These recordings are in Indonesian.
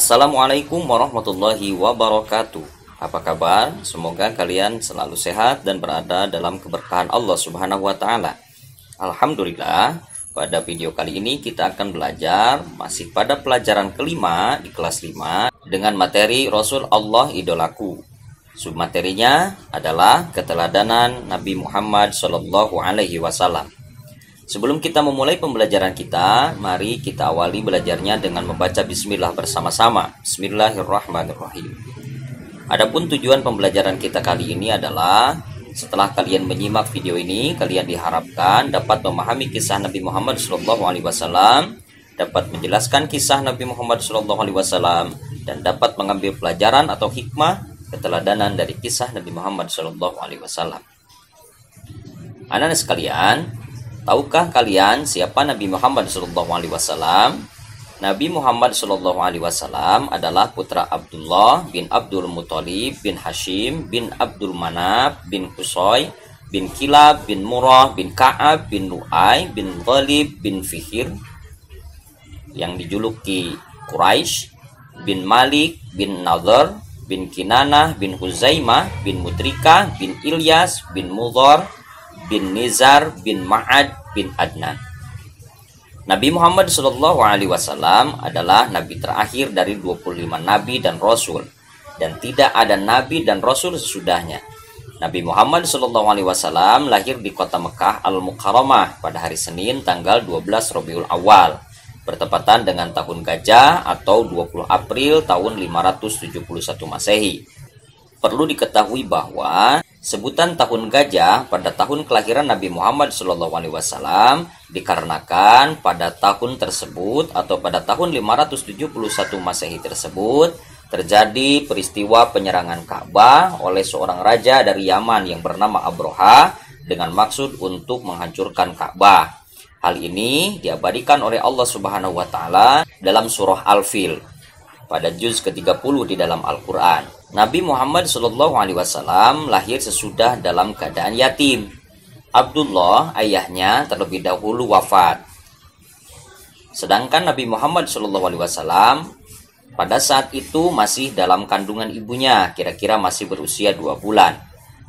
Assalamualaikum warahmatullahi wabarakatuh. Apa kabar? Semoga kalian selalu sehat dan berada dalam keberkahan Allah Subhanahu wa taala. Alhamdulillah, pada video kali ini kita akan belajar masih pada pelajaran kelima di kelas 5 dengan materi Rasul Allah idolaku. Submaterinya adalah keteladanan Nabi Muhammad SAW. Sebelum kita memulai pembelajaran kita, mari kita awali belajarnya dengan membaca bismillah bersama-sama. Bismillahirrahmanirrahim. Adapun tujuan pembelajaran kita kali ini adalah setelah kalian menyimak video ini, kalian diharapkan dapat memahami kisah Nabi Muhammad SAW, dapat menjelaskan kisah Nabi Muhammad SAW, dan dapat mengambil pelajaran atau hikmah keteladanan dari kisah Nabi Muhammad SAW. Anak-anak sekalian, tahukah kalian siapa Nabi Muhammad SAW? Nabi Muhammad SAW adalah putra Abdullah bin Abdul Muthalib bin Hashim bin Abdul Manaf bin Qusay bin Kilab bin Murrah bin Ka'ab bin Lu'ay bin Ghalib bin Fihir yang dijuluki Quraisy, bin Malik bin Nadhr bin Kinanah bin Huzaimah bin Mudrikah bin Ilyas bin Mudhar bin Nizar bin Ma'ad bin Adnan. Nabi Muhammad SAW adalah nabi terakhir dari 25 nabi dan rasul, dan tidak ada nabi dan rasul sesudahnya. Nabi Muhammad SAW lahir di kota Mekah Al-Mukarramah pada hari Senin tanggal 12 Rabiul Awal, bertepatan dengan tahun gajah atau 20 April tahun 571 Masehi. Perlu diketahui bahwa sebutan tahun gajah pada tahun kelahiran Nabi Muhammad SAW dikarenakan pada tahun tersebut atau pada tahun 571 Masehi tersebut terjadi peristiwa penyerangan Ka'bah oleh seorang raja dari Yaman yang bernama Abroha dengan maksud untuk menghancurkan Ka'bah. Hal ini diabadikan oleh Allah Subhanahu wa taala dalam surah Al-Fil pada juz ke-30 di dalam Al-Qur'an. Nabi Muhammad SAW lahir sesudah dalam keadaan yatim. Abdullah, ayahnya, terlebih dahulu wafat. Sedangkan Nabi Muhammad SAW pada saat itu masih dalam kandungan ibunya, kira-kira masih berusia 2 bulan.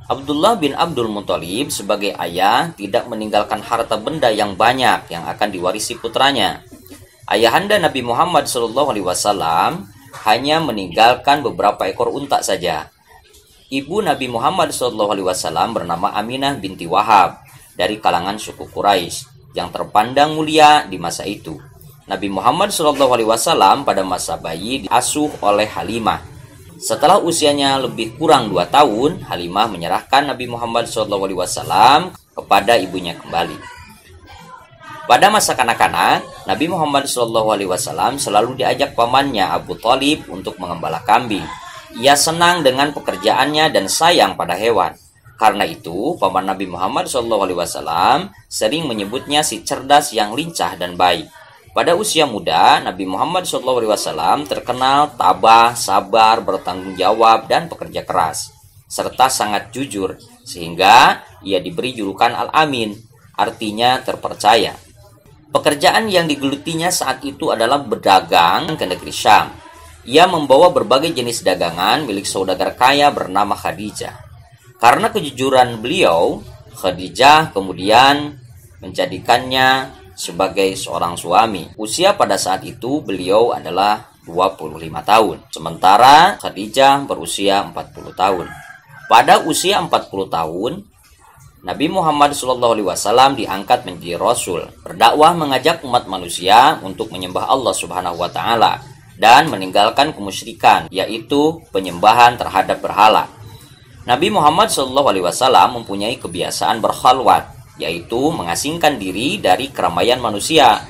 Abdullah bin Abdul Muthalib sebagai ayah tidak meninggalkan harta benda yang banyak yang akan diwarisi putranya. Ayahanda Nabi Muhammad SAW hanya meninggalkan beberapa ekor unta saja. Ibu Nabi Muhammad SAW bernama Aminah binti Wahab dari kalangan suku Quraisy yang terpandang mulia di masa itu. Nabi Muhammad SAW pada masa bayi diasuh oleh Halimah. Setelah usianya lebih kurang 2 tahun, Halimah menyerahkan Nabi Muhammad SAW kepada ibunya kembali. Pada masa kanak-kanak, Nabi Muhammad SAW selalu diajak pamannya Abu Thalib untuk mengembala kambing. Ia senang dengan pekerjaannya dan sayang pada hewan. Karena itu, paman Nabi Muhammad SAW sering menyebutnya si cerdas yang lincah dan baik. Pada usia muda, Nabi Muhammad SAW terkenal tabah, sabar, bertanggung jawab, dan pekerja keras, serta sangat jujur, sehingga ia diberi julukan Al-Amin, artinya terpercaya. Pekerjaan yang digelutinya saat itu adalah berdagang ke negeri Syam. Ia membawa berbagai jenis dagangan milik saudagar kaya bernama Khadijah. Karena kejujuran beliau, Khadijah kemudian menjadikannya sebagai seorang suami. Usia pada saat itu beliau adalah 25 tahun. Sementara Khadijah berusia 40 tahun. Pada usia 40 tahun, Nabi Muhammad SAW diangkat menjadi Rasul, berdakwah mengajak umat manusia untuk menyembah Allah Subhanahu wa taala dan meninggalkan kemusyrikan, yaitu penyembahan terhadap berhala. Nabi Muhammad SAW mempunyai kebiasaan berkhalwat, yaitu mengasingkan diri dari keramaian manusia,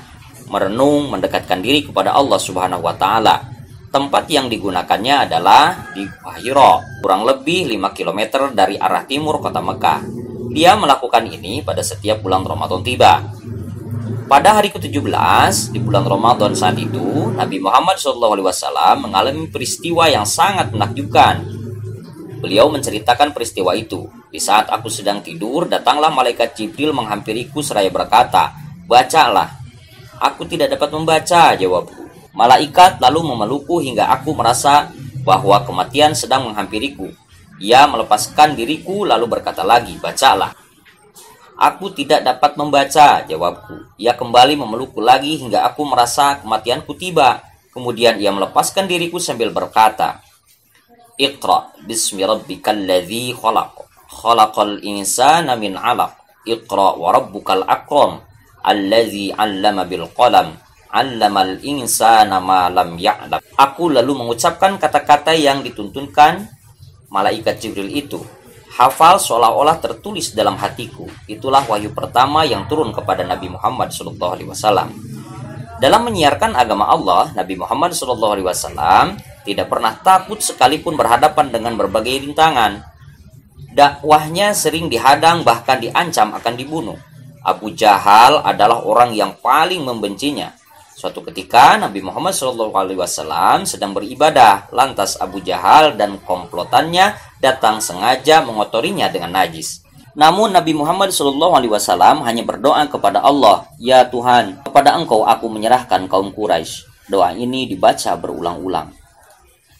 merenung, mendekatkan diri kepada Allah Subhanahu wa taala. Tempat yang digunakannya adalah di Hira, kurang lebih 5 km dari arah timur kota Mekah. Dia melakukan ini pada setiap bulan Ramadan tiba. Pada hari ke-17 di bulan Ramadan saat itu, Nabi Muhammad SAW mengalami peristiwa yang sangat menakjubkan. Beliau menceritakan peristiwa itu. Di saat aku sedang tidur, datanglah malaikat Jibril menghampiriku seraya berkata, "Bacalah." "Aku tidak dapat membaca," jawabku. Malaikat lalu memelukku hingga aku merasa bahwa kematian sedang menghampiriku. Ia melepaskan diriku lalu berkata lagi, bacalah. Aku tidak dapat membaca, jawabku. Ia kembali memelukku lagi hingga aku merasa kematianku tiba. Kemudian ia melepaskan diriku sambil berkata, Iqra bismi rabbikal ladzi khalaq. Khalaqal insana min 'alaq. Iqra wa rabbukal akram. Alladzi 'allama bil qalam. 'Allamal insana ma lam ya'lam. Aku lalu mengucapkan kata-kata yang dituntunkan malaikat Jibril itu. Hafal seolah-olah tertulis dalam hatiku. Itulah wahyu pertama yang turun kepada Nabi Muhammad SAW. Dalam menyiarkan agama Allah, Nabi Muhammad SAW tidak pernah takut sekalipun berhadapan dengan berbagai rintangan. Dakwahnya sering dihadang bahkan diancam akan dibunuh. Abu Jahal adalah orang yang paling membencinya. Suatu ketika Nabi Muhammad SAW sedang beribadah, lantas Abu Jahal dan komplotannya datang sengaja mengotorinya dengan najis. Namun Nabi Muhammad SAW hanya berdoa kepada Allah, Ya Tuhan, kepada Engkau aku menyerahkan kaum Quraisy. Doa ini dibaca berulang-ulang.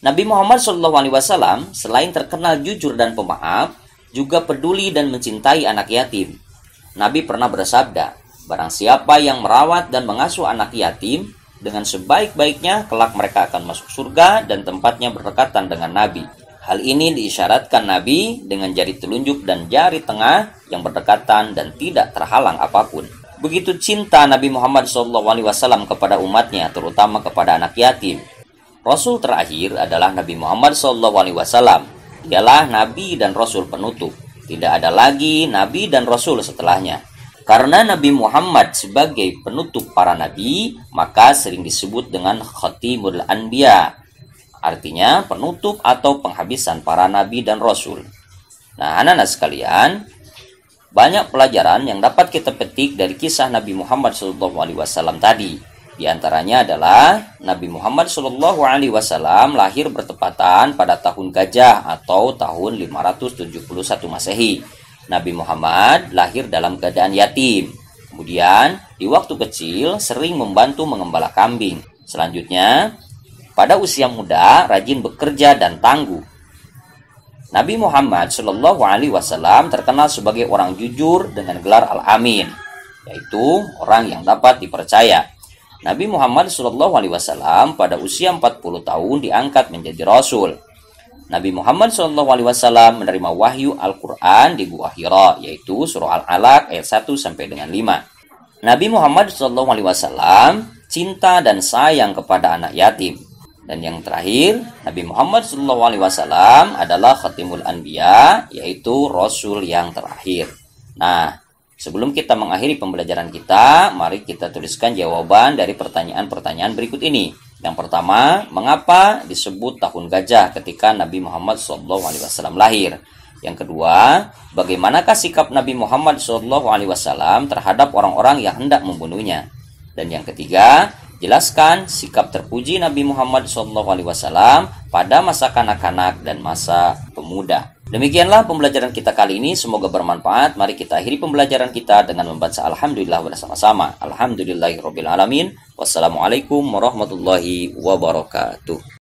Nabi Muhammad SAW selain terkenal jujur dan pemaaf, juga peduli dan mencintai anak yatim. Nabi pernah bersabda, barang siapa yang merawat dan mengasuh anak yatim, dengan sebaik-baiknya kelak mereka akan masuk surga dan tempatnya berdekatan dengan Nabi. Hal ini diisyaratkan Nabi dengan jari telunjuk dan jari tengah yang berdekatan dan tidak terhalang apapun. Begitu cinta Nabi Muhammad SAW kepada umatnya, terutama kepada anak yatim. Rasul terakhir adalah Nabi Muhammad SAW. Dialah Nabi dan Rasul penutup. Tidak ada lagi Nabi dan Rasul setelahnya. Karena Nabi Muhammad sebagai penutup para nabi, maka sering disebut dengan Khatimul Anbiya. Artinya penutup atau penghabisan para nabi dan rasul. Nah, anak-anak sekalian, banyak pelajaran yang dapat kita petik dari kisah Nabi Muhammad SAW tadi. Di antaranya adalah Nabi Muhammad SAW lahir bertepatan pada tahun Gajah atau tahun 571 Masehi. Nabi Muhammad lahir dalam keadaan yatim. Kemudian, di waktu kecil sering membantu mengembala kambing. Selanjutnya, pada usia muda rajin bekerja dan tangguh. Nabi Muhammad SAW terkenal sebagai orang jujur dengan gelar Al-Amin, yaitu orang yang dapat dipercaya. Nabi Muhammad SAW pada usia 40 tahun diangkat menjadi Rasul. Nabi Muhammad SAW menerima wahyu Al-Quran di Gua Hira, yaitu surah Al-Alaq ayat 1 sampai dengan 5. Nabi Muhammad SAW cinta dan sayang kepada anak yatim. Dan yang terakhir, Nabi Muhammad SAW adalah Khatimul Anbiya, yaitu Rasul yang terakhir. Nah, sebelum kita mengakhiri pembelajaran kita, mari kita tuliskan jawaban dari pertanyaan-pertanyaan berikut ini. Yang pertama, mengapa disebut tahun gajah ketika Nabi Muhammad SAW lahir? Yang kedua, bagaimanakah sikap Nabi Muhammad SAW terhadap orang-orang yang hendak membunuhnya? Dan yang ketiga, jelaskan sikap terpuji Nabi Muhammad SAW pada masa kanak-kanak dan masa pemuda. Demikianlah pembelajaran kita kali ini, semoga bermanfaat. Mari kita akhiri pembelajaran kita dengan membaca Alhamdulillah bersama-sama. Alhamdulillahirrabbilalamin. Wassalamualaikum warahmatullahi wabarakatuh.